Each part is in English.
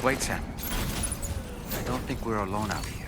Wait, Sam. I don't think we're alone out here.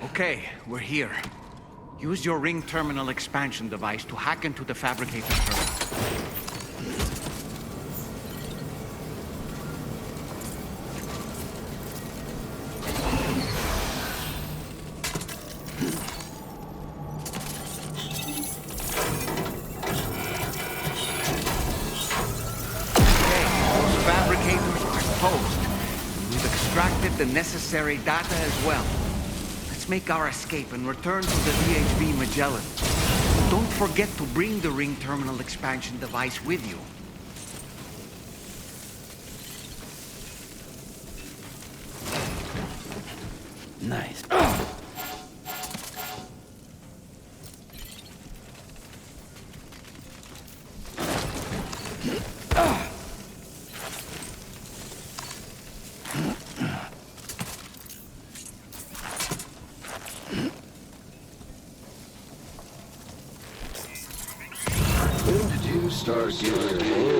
Okay, we're here. Use your ring terminal expansion device to hack into the fabricator terminal. We've extracted the necessary data as well. Let's make our escape and return to the VHB Magellan. Don't forget to bring the ring terminal expansion device with you. Nice. When did you start getting old?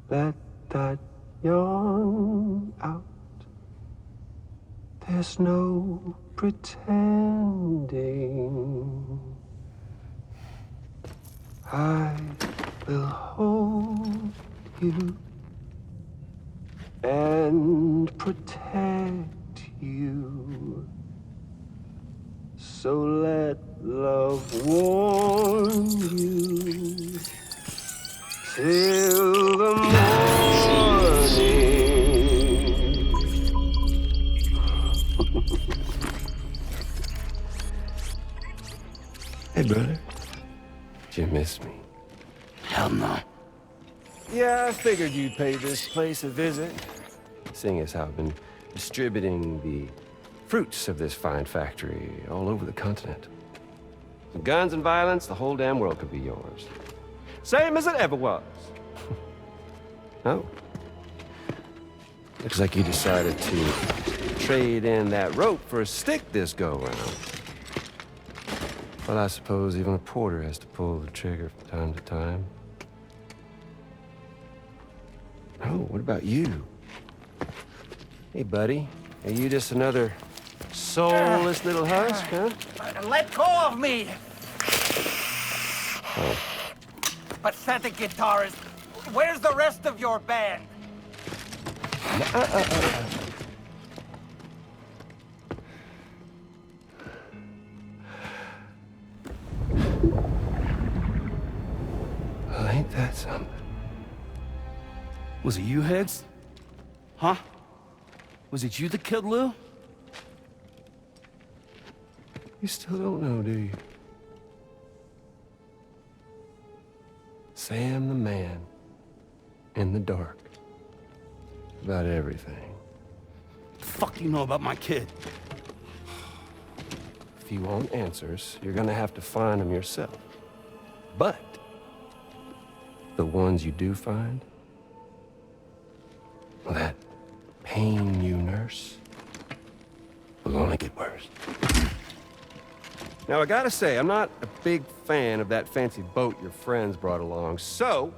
Let that yawn out. There's no pretending. I will hold you and protect you. So let love warm you till the morning. Hey, brother. Did you miss me? Hell no. Yeah, I figured you'd pay this place a visit. Seeing as how I've been distributing the fruits of this fine factory all over the continent. With guns and violence, the whole damn world could be yours. Same as it ever was. Oh. Looks like you decided to trade in that rope for a stick this go-around. Well, I suppose even a porter has to pull the trigger from time to time. Oh, what about you? Hey, buddy. Are you just another soulless little husk, huh? Let go of me! Oh. Pathetic guitarist. Where's the rest of your band? Well, ain't that something? Was it you, Higgs? Huh? Was it you that killed Lou? You still don't know, do you? Sam the man in the dark about everything. The fuck do you know about my kid? If you want answers, you're gonna have to find them yourself. But the ones you do find, well, that pain you nurse will only get worse. Now, I gotta say, I'm not a big fan of that fancy boat your friends brought along, so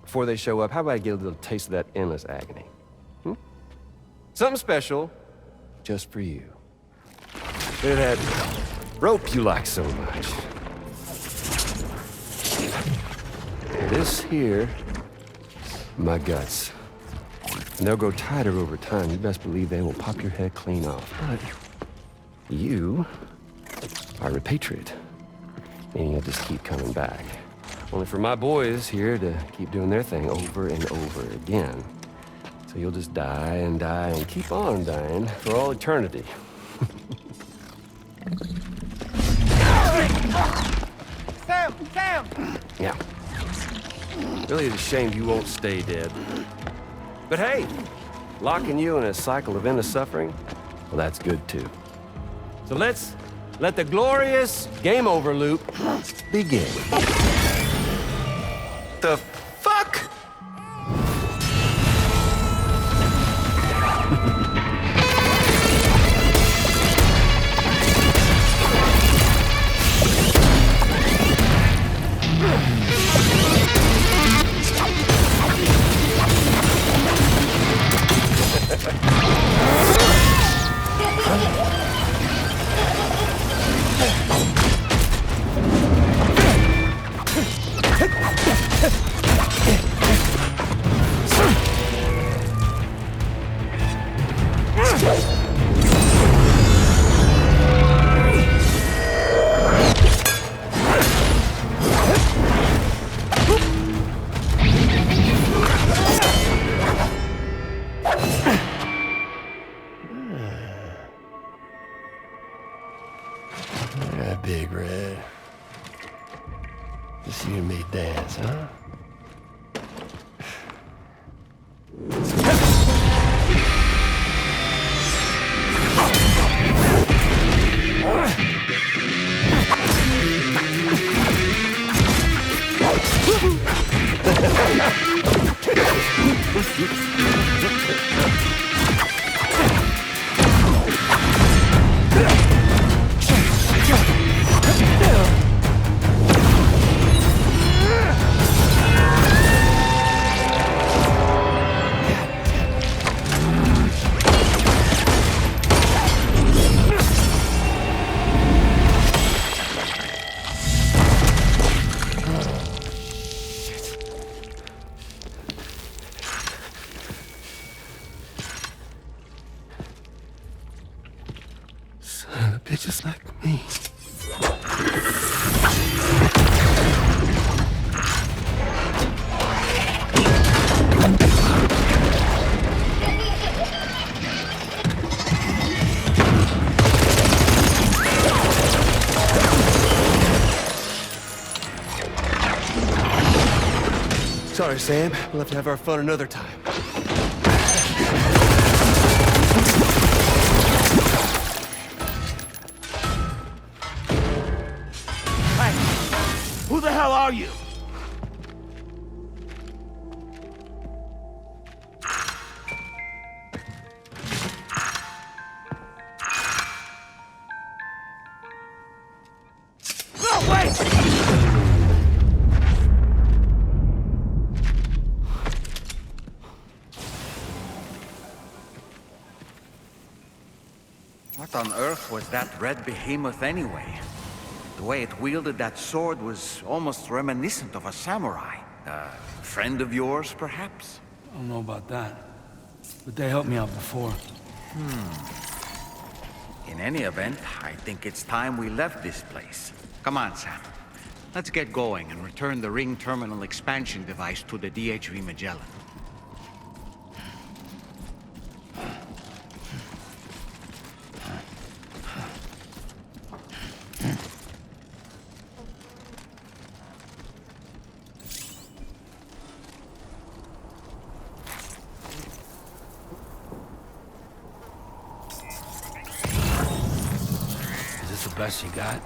before they show up, how about I get a little taste of that endless agony? Something special just for you. Look at that rope you like so much. This here, my guts. And they'll grow tighter over time. You best believe they will pop your head clean off. But you I repatriate, meaning I just keep coming back. Only for my boys here to keep doing their thing over and over again. So you'll just die and die and keep on dying for all eternity. Sam! Sam! Yeah. Really is a shame you won't stay dead. But hey, locking you in a cycle of endless suffering, well, that's good too. So let's let the glorious game over loop begin. The fuck? Yeah, Big Red. Just you and me dance, huh? Son of bitches like me. Sorry, Sam. We'll have to have our fun another time. Who the hell are you? No, wait! What on earth was that red behemoth anyway? The way it wielded that sword was almost reminiscent of a samurai. A friend of yours, perhaps? I don't know about that, but they helped me out before. In any event, I think it's time we left this place. Come on, Sam. Let's get going and return the ring terminal expansion device to the DHV Magellan. Is this the best you got?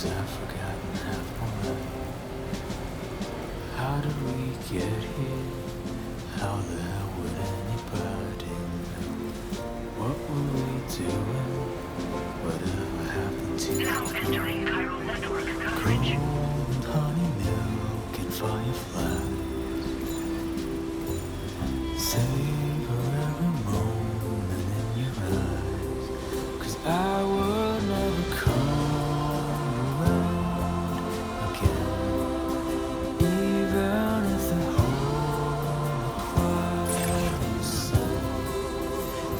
'cause I've forgotten half my life. How did we get here? How the hell would anybody know? What were we doing? Whatever happened to Now entering chiral network coverage. cold honey milk and firefly? Savor every moment in your eyes, 'cause I will never come around again, even if the whole choir is sung,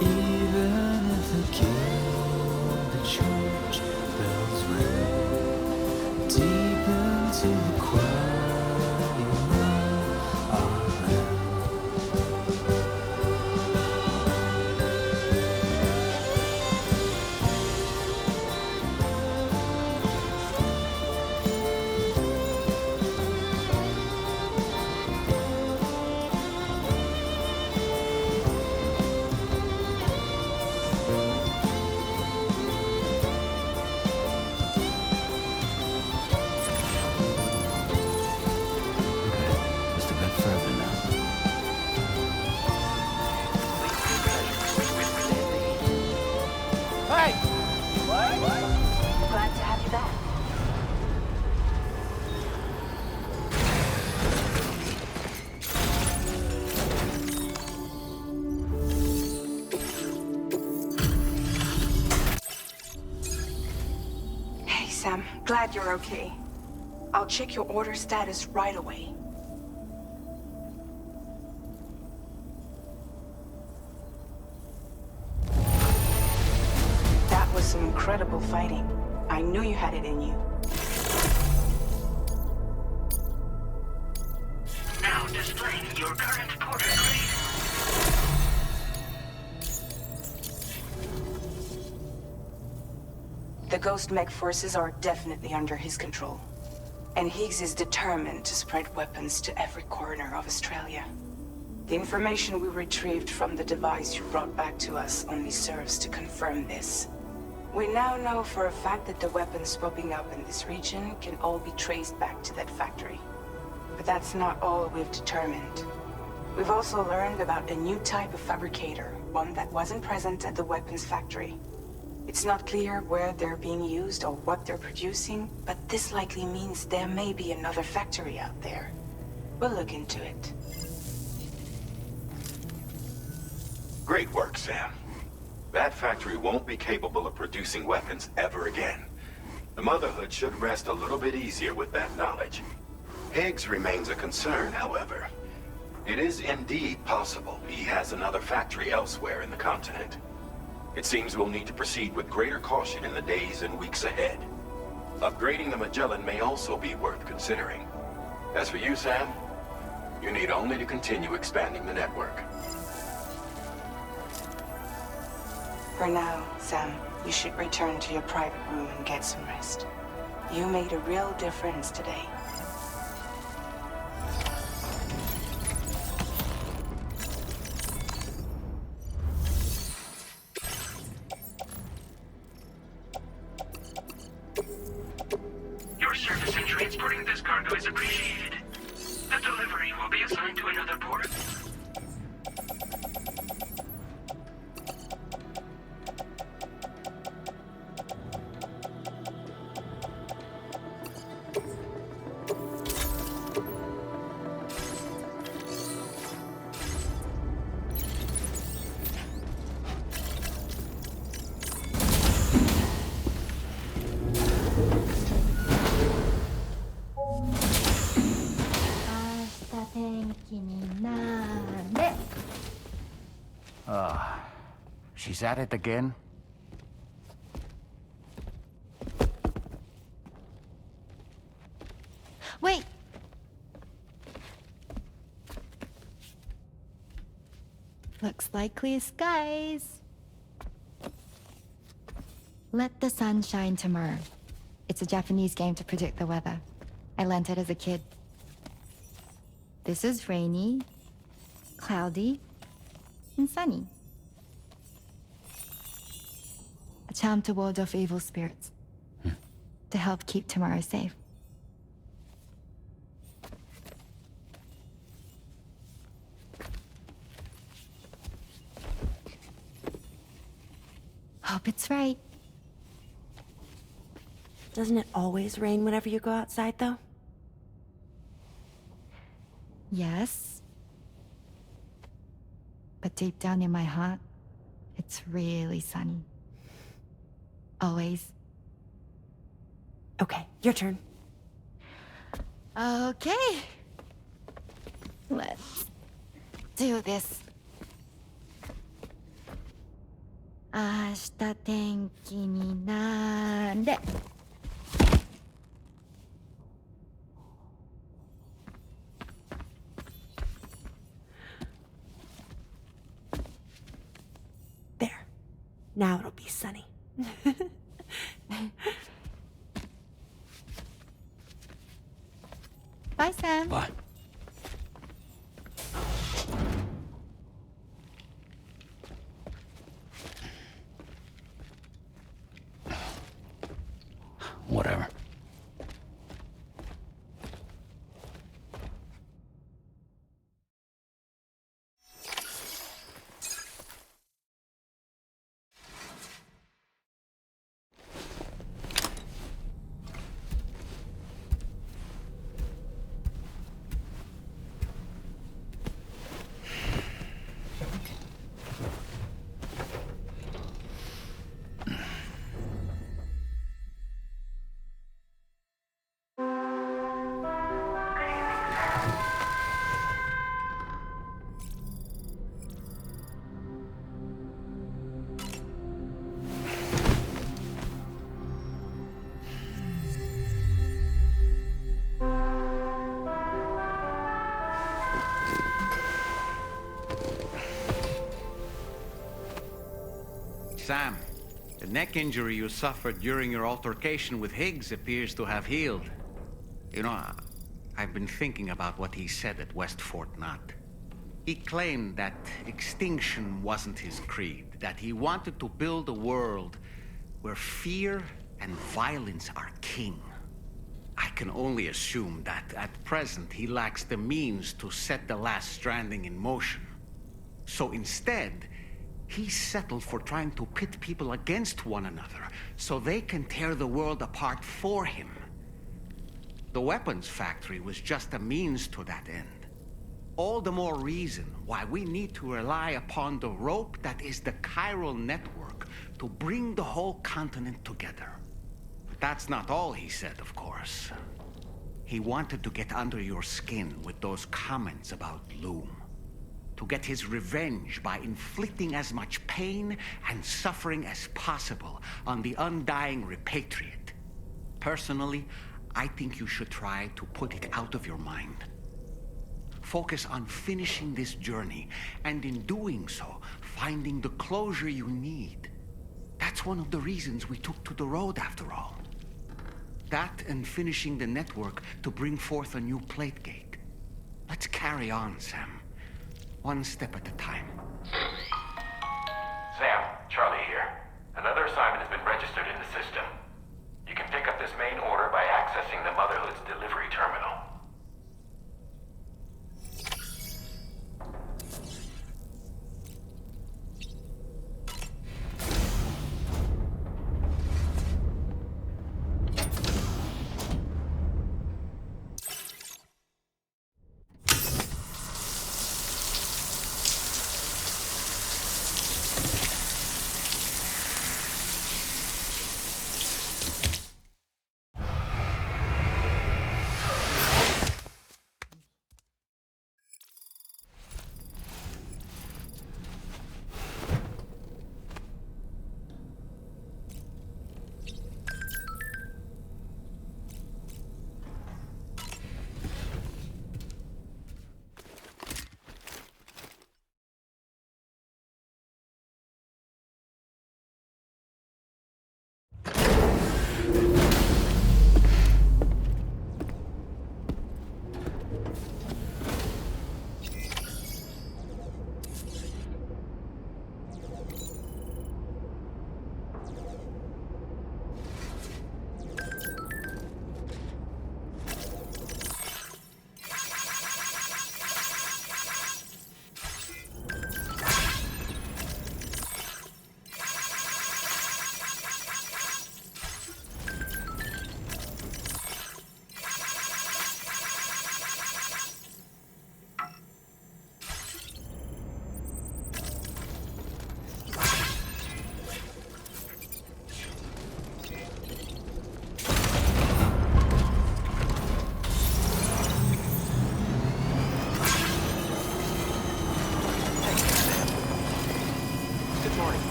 even if the gilded church bells ring, deep into the quiet night, amen. Just a bit further now. Hey! Glad to have you back. Hey, Sam. Glad you're okay. I'll check your order status right away. That was some incredible fighting. I knew you had it in you. Now displaying your current porter grade. The Ghost Mech forces are definitely under his control. And Higgs is determined to spread weapons to every corner of Australia. The information we retrieved from the device you brought back to us only serves to confirm this. We now know for a fact that the weapons popping up in this region can all be traced back to that factory. But that's not all we've determined. We've also learned about a new type of fabricator, one that wasn't present at the weapons factory. It's not clear where they're being used or what they're producing, but this likely means there may be another factory out there. We'll look into it. Great work, Sam. That factory won't be capable of producing weapons ever again. The Motherhood should rest a little bit easier with that knowledge. Higgs remains a concern, however. It is indeed possible he has another factory elsewhere in the continent. It seems we'll need to proceed with greater caution in the days and weeks ahead. Upgrading the Magellan may also be worth considering. As for you, Sam, you need only to continue expanding the network. For now, Sam, you should return to your private room and get some rest. You made a real difference today. Your service in transporting this cargo is appreciated. The delivery will be assigned to another port. She's at it again? Wait! Looks like clear skies. Let the sun shine tomorrow. It's a Japanese game to predict the weather. I learned it as a kid. This is rainy, cloudy, and sunny. A charm to ward off evil spirits. to help keep tomorrow safe. Hope it's right. Doesn't it always rain whenever you go outside, though? Yes. But deep down in my heart, it's really sunny. Always. Okay, your turn. Okay. Let's do this. 明日天気になれ。There. Now it'll be sunny. Bye, Sam. Bye. Whatever. Sam, the neck injury you suffered during your altercation with Higgs appears to have healed. You know, I've been thinking about what he said at West Fort Knot. He claimed that extinction wasn't his creed, that he wanted to build a world where fear and violence are king. I can only assume that at present he lacks the means to set the last stranding in motion. So instead, he settled for trying to pit people against one another so they can tear the world apart for him. The weapons factory was just a means to that end. All the more reason why we need to rely upon the rope that is the chiral network to bring the whole continent together. But that's not all he said, of course. He wanted to get under your skin with those comments about Loom. To get his revenge by inflicting as much pain and suffering as possible on the undying repatriate. Personally, I think you should try to put it out of your mind. Focus on finishing this journey, and in doing so, finding the closure you need. That's one of the reasons we took to the road, after all. That and finishing the network to bring forth a new plate gate. Let's carry on, Sam. One step at a time. Sam, Charlie here. Another assignment has been registered in the system. You can pick up this main order by accessing the Motherhood's delivery terminal.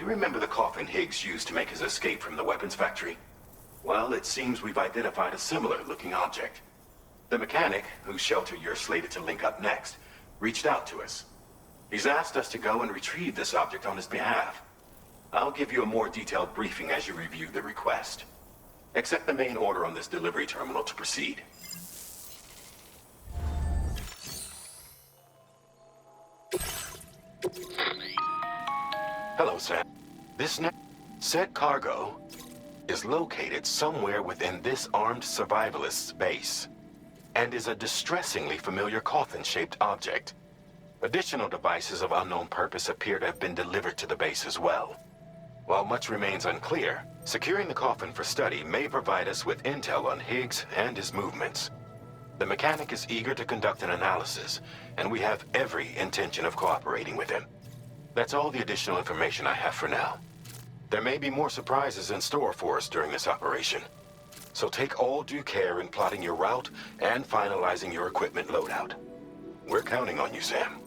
You remember the coffin Higgs used to make his escape from the weapons factory? Well, it seems we've identified a similar-looking object. The mechanic, whose shelter you're slated to link up next, reached out to us. He's asked us to go and retrieve this object on his behalf. I'll give you a more detailed briefing as you review the request. Accept the main order on this delivery terminal to proceed. Hello, Sam. This said cargo is located somewhere within this armed survivalist's base, and is a distressingly familiar coffin-shaped object. Additional devices of unknown purpose appear to have been delivered to the base as well. While much remains unclear, securing the coffin for study may provide us with intel on Higgs and his movements. The mechanic is eager to conduct an analysis, and we have every intention of cooperating with him. That's all the additional information I have for now. There may be more surprises in store for us during this operation, so take all due care in plotting your route and finalizing your equipment loadout. We're counting on you, Sam.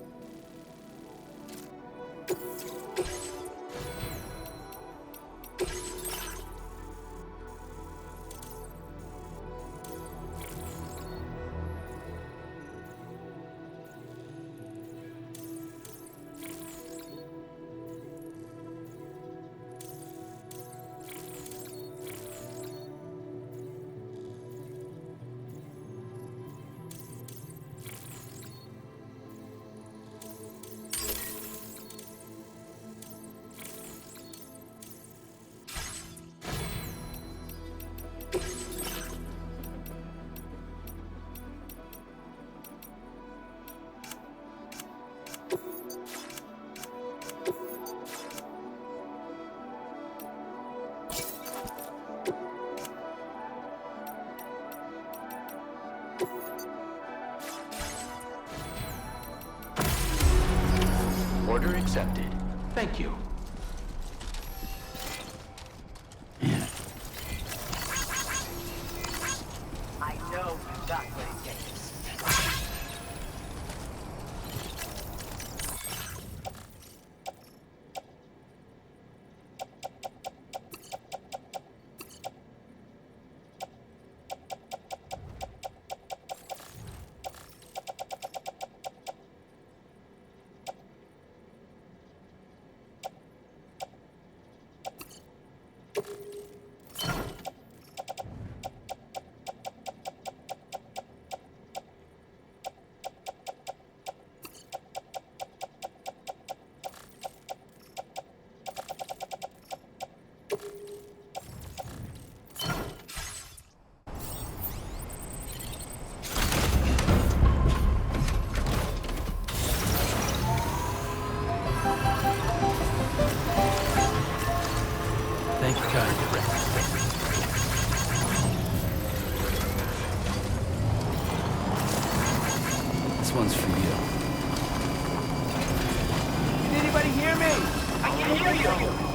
Order accepted. Thank you. I know you got what it takes. Thank you, Kai. This one's for you. Can anybody hear me? I can hear you!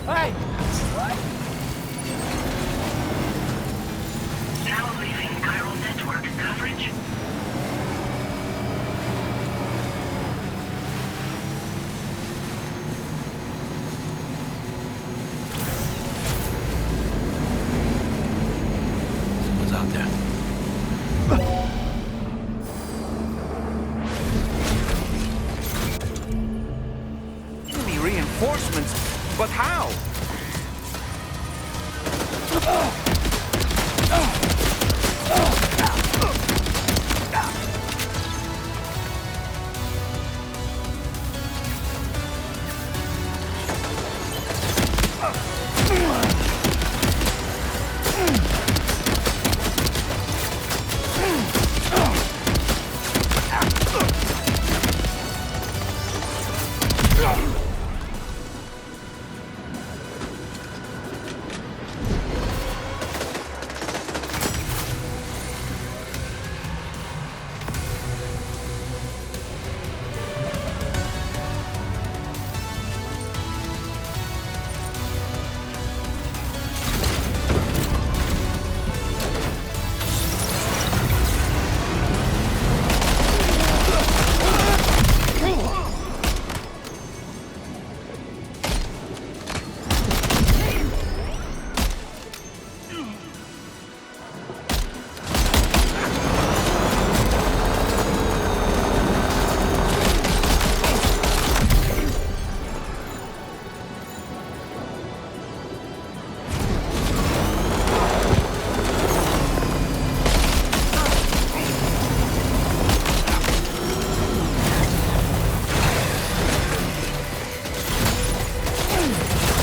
Hey! Now leaving chiral network coverage. Someone's out there. Enemy reinforcements? But how?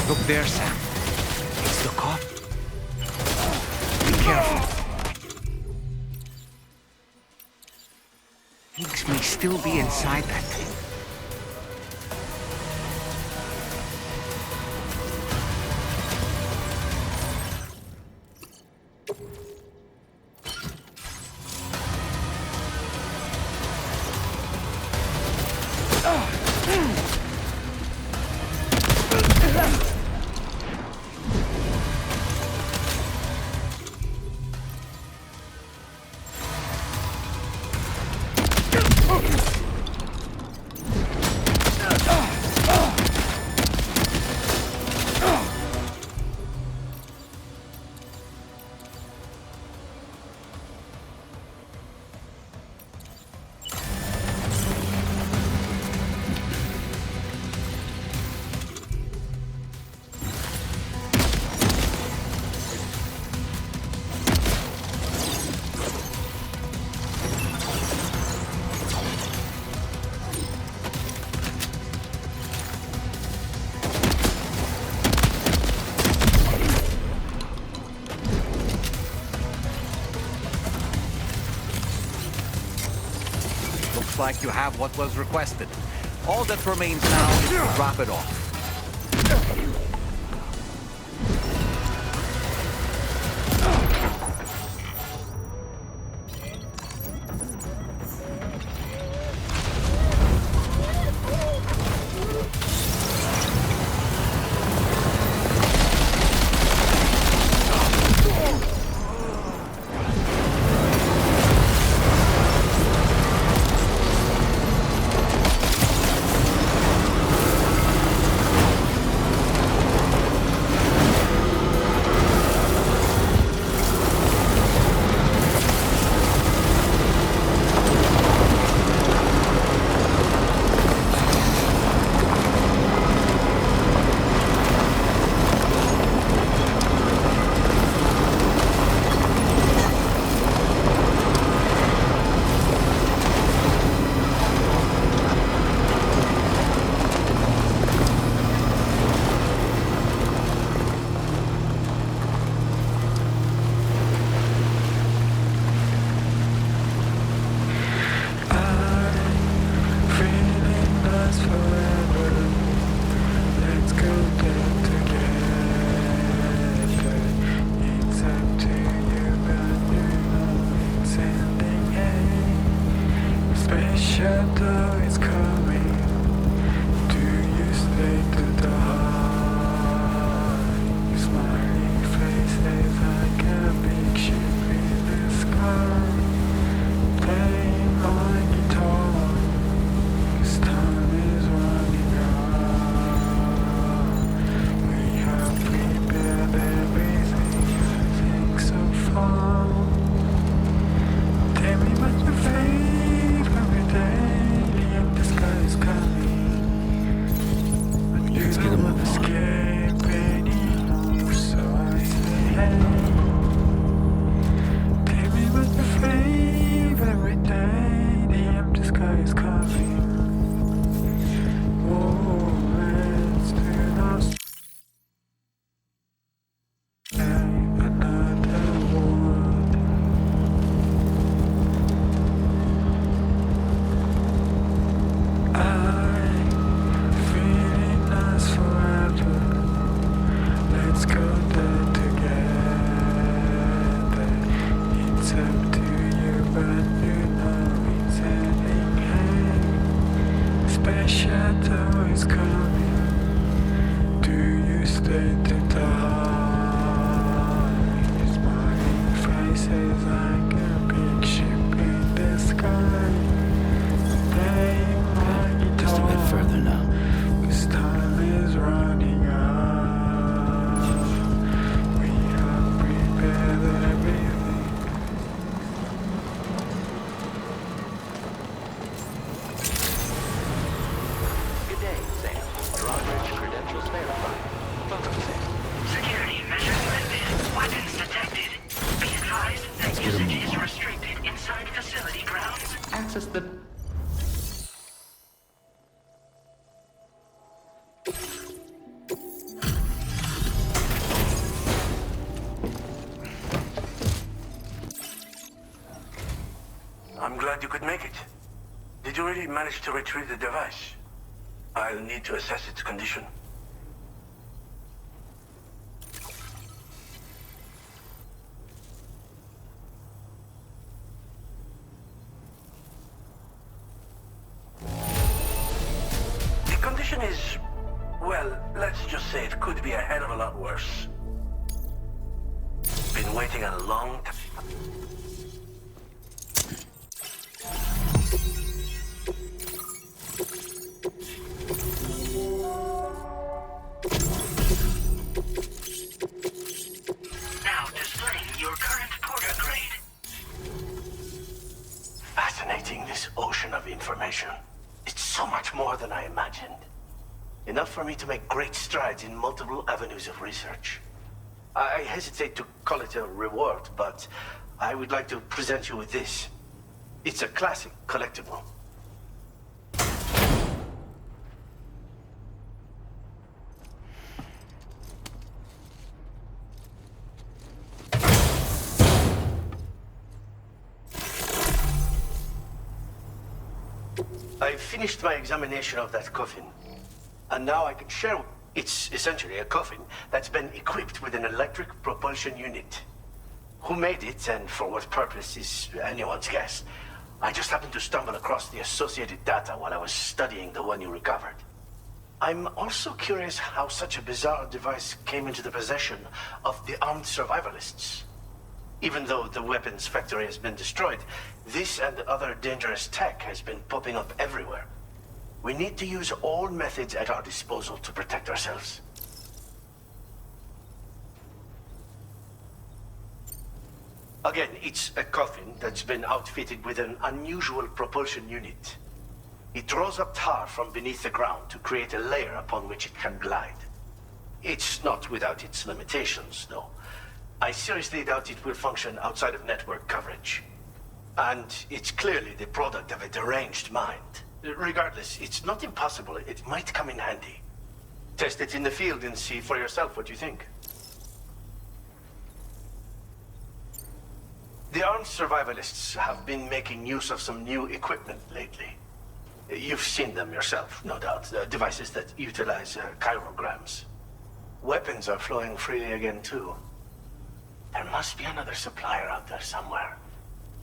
Look there, Sam. It's the cop. Be careful. Higgs may still be inside that thing. Looks like you have what was requested. All that remains now is to drop it off. glad you could make it. Did you really manage to retrieve the device? I'll need to assess its condition. The condition is, well, let's just say it could be a hell of a lot worse. Been waiting a long time. Now displaying your current porter grade. Fascinating, this ocean of information. It's so much more than I imagined. Enough for me to make great strides in multiple avenues of research. I hesitate to call it a reward, but I would like to present you with this. It's a classic collectible. I finished my examination of that coffin, and now I can share. It's essentially a coffin that's been equipped with an electric propulsion unit. Who made it and for what purpose is anyone's guess. I just happened to stumble across the associated data while I was studying the one you recovered. I'm also curious how such a bizarre device came into the possession of the armed survivalists. Even though the weapons factory has been destroyed, this and other dangerous tech has been popping up everywhere. We need to use all methods at our disposal to protect ourselves. Again, it's a coffin that's been outfitted with an unusual propulsion unit. It draws up tar from beneath the ground to create a layer upon which it can glide. It's not without its limitations, though. I seriously doubt it will function outside of network coverage. And it's clearly the product of a deranged mind. Regardless, it's not impossible. It might come in handy. Test it in the field and see for yourself what you think. The armed survivalists have been making use of some new equipment lately. You've seen them yourself, no doubt. Devices that utilize chirograms. Weapons are flowing freely again, too. There must be another supplier out there somewhere.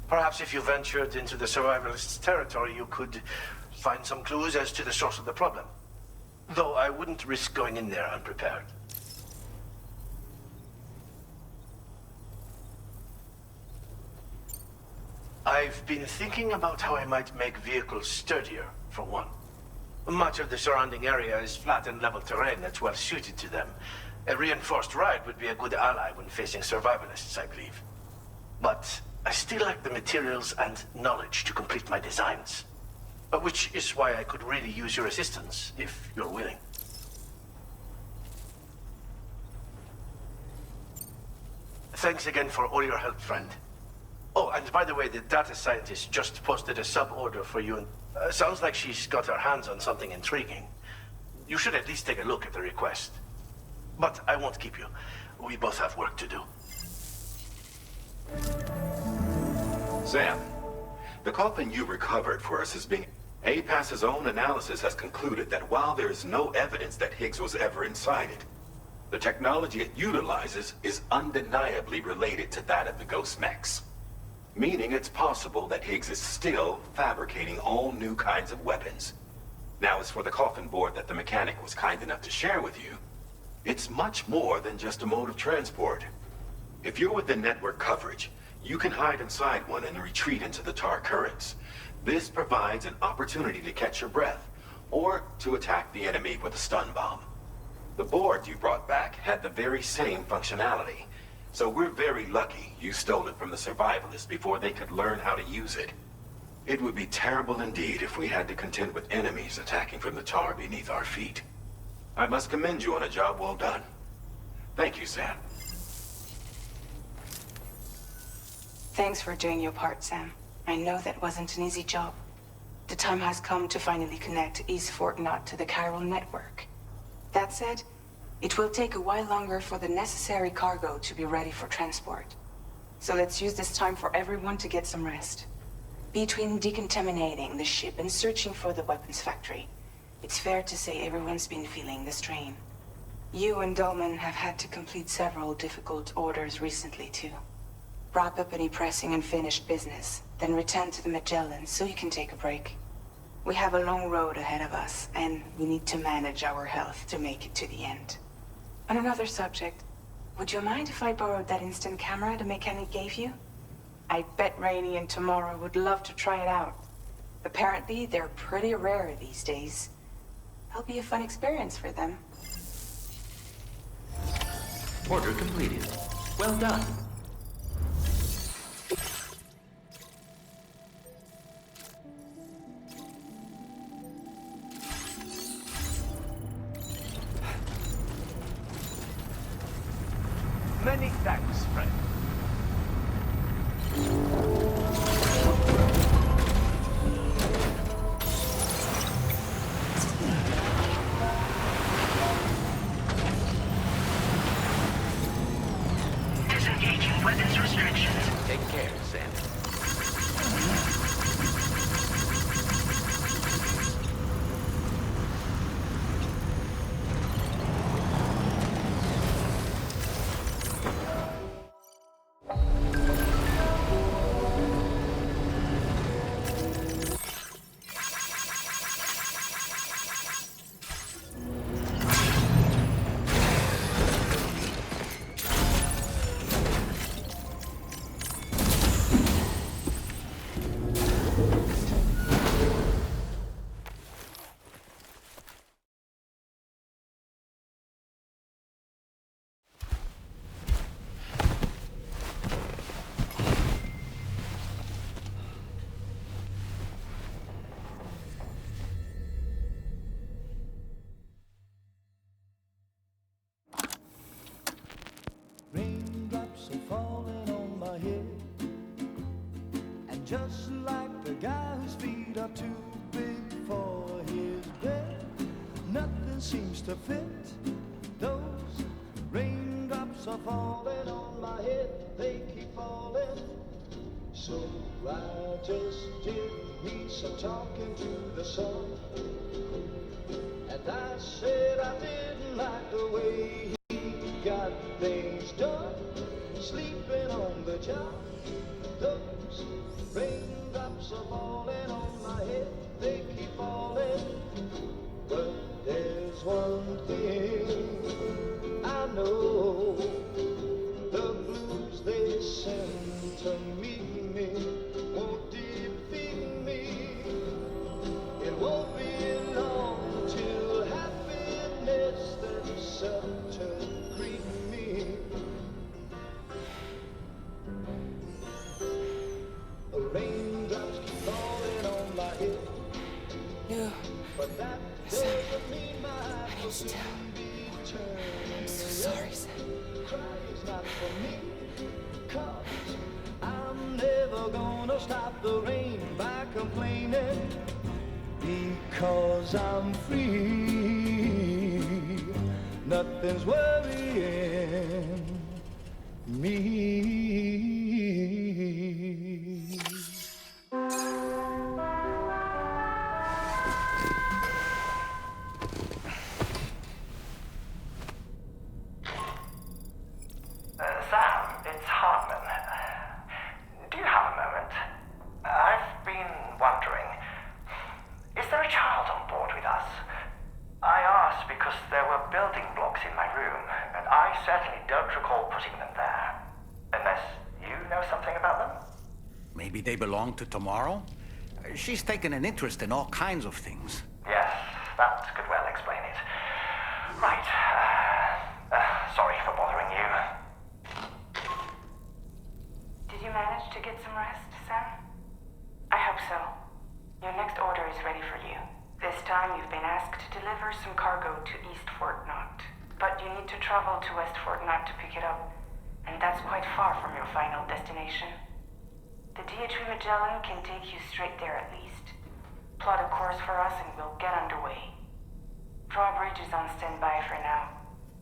Perhaps if you ventured into the survivalists' territory, you could find some clues as to the source of the problem. Though I wouldn't risk going in there unprepared. I've been thinking about how I might make vehicles sturdier, for one. Much of the surrounding area is flat and level terrain that's well suited to them. A reinforced ride would be a good ally when facing survivalists, I believe. But I still lack the materials and knowledge to complete my designs. Which is why I could really use your assistance, if you're willing. Thanks again for all your help, friend. Oh, and by the way, the data scientist just posted a sub-order for you. Sounds like she's got her hands on something intriguing. You should at least take a look at the request. But I won't keep you. We both have work to do. Sam, the coffin you recovered for us is being... APAS's own analysis has concluded that while there is no evidence that Higgs was ever inside it, the technology it utilizes is undeniably related to that of the Ghost Mechs. Meaning it's possible that Higgs is still fabricating all new kinds of weapons. Now, as for the coffin board that the mechanic was kind enough to share with you, it's much more than just a mode of transport. If you're within network coverage, you can hide inside one and retreat into the tar currents. This provides an opportunity to catch your breath, or to attack the enemy with a stun bomb. The board you brought back had the very same functionality, so we're very lucky you stole it from the survivalists before they could learn how to use it. It would be terrible indeed if we had to contend with enemies attacking from the tar beneath our feet. I must commend you on a job well done. Thank you, Sam. Thanks for doing your part, Sam. I know that wasn't an easy job. The time has come to finally connect East Fort Knot to the chiral network. That said, it will take a while longer for the necessary cargo to be ready for transport. So let's use this time for everyone to get some rest. Between decontaminating the ship and searching for the weapons factory, it's fair to say everyone's been feeling the strain. You and Dolman have had to complete several difficult orders recently, too. Wrap up any pressing and finished business, then return to the Magellan so you can take a break. We have a long road ahead of us, and we need to manage our health to make it to the end. On another subject, would you mind if I borrowed that instant camera the mechanic gave you? I bet Rainey and Tamara would love to try it out. Apparently, they're pretty rare these days. It'll be a fun experience for them. Order completed. Well done. Many thanks, friend. Disengaging weapons restrictions. Take care, Sam. Raindrops are falling on my head, and just like the guy whose feet are too big for his bed, nothing seems to fit. Those raindrops are falling on my head, they keep falling. So I just did me some talking to the sun, and I said I didn't like the way he got things done, sleeping on the job. Those raindrops are falling on my head, they keep falling. But there's one thing I know, the blues they send to meet me won't defeat me. It won't be long till happiness themselves to greet me. Raindrops keep falling on my head, but that doesn't mean my heart will soon be turning. I'm so sorry, Sam. Crying's not for me, 'cause I'm never gonna stop the rain by complaining, because I'm free. Nothing's worrying me. Sam, it's Hartman. Do you have a moment? I've been wondering, is there a child on board with us? I asked because there were building blocks in my room, and I certainly don't recall putting them there. Unless you know something about them? Maybe they belong to Tomorrow? She's taken an interest in all kinds of things. Yes, that could well explain it. Right. Sorry for bothering you. Did you manage to get some rest, Sam? I hope so. Your next order is ready for you. This time you've been asked to deliver some cargo to East Fort Knott. But you need to travel to West Fort Knott to pick it up, and that's quite far from your final destination. The DH Magellan can take you straight there at least. Plot a course for us and we'll get underway. Drawbridge is on standby for now.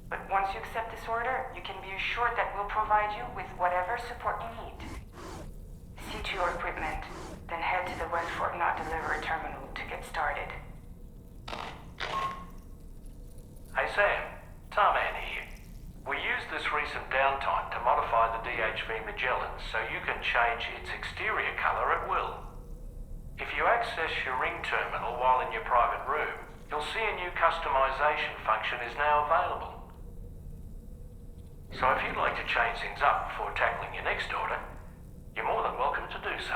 But once you accept this order, you can be assured that we'll provide you with whatever support you need. See to your equipment. Then head to the West Fort Knot delivery terminal to get started. Hey Sam, Tarman here. We used this recent downtime to modify the DHV Magellan so you can change its exterior colour at will. If you access your ring terminal while in your private room, you'll see a new customization function is now available. So if you'd like to change things up before tackling your next order, you're more than welcome to do so.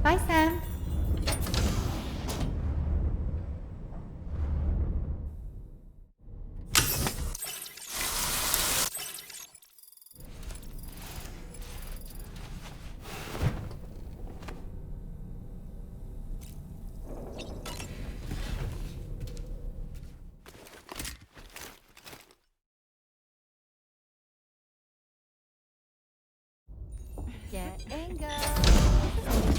Bye, Sam. Get and go.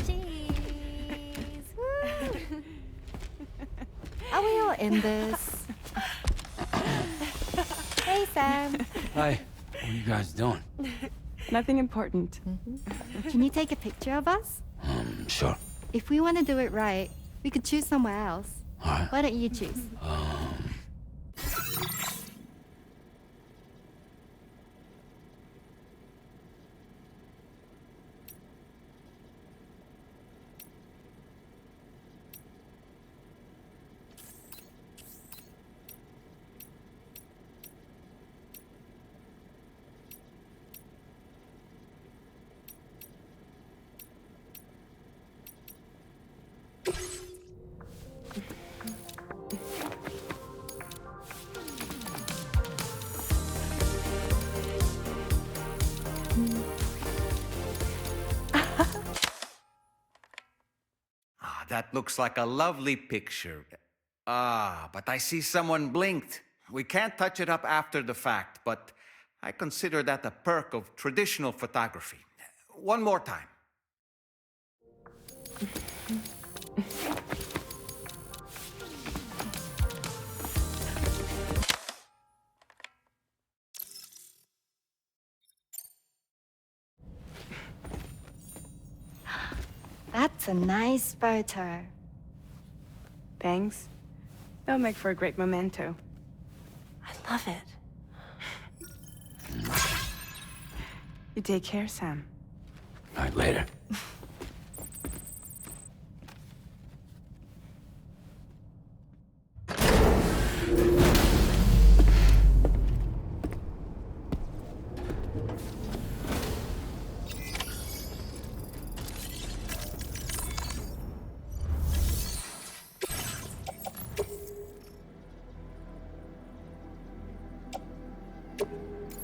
Cheese. Woo. Are we all in this? Hey, Sam. Hi. What are you guys doing? Nothing important. Can you take a picture of us? Sure. If we want to do it right, we could choose somewhere else. All right. Why don't you choose? That looks like a lovely picture. But I see someone blinked. We can't touch it up after the fact, but I consider that a perk of traditional photography. One more time. That's a nice photo. Thanks. They'll make for a great memento. I love it. You take care, Sam. All right, later.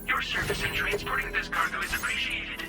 Your service in transporting this cargo is appreciated.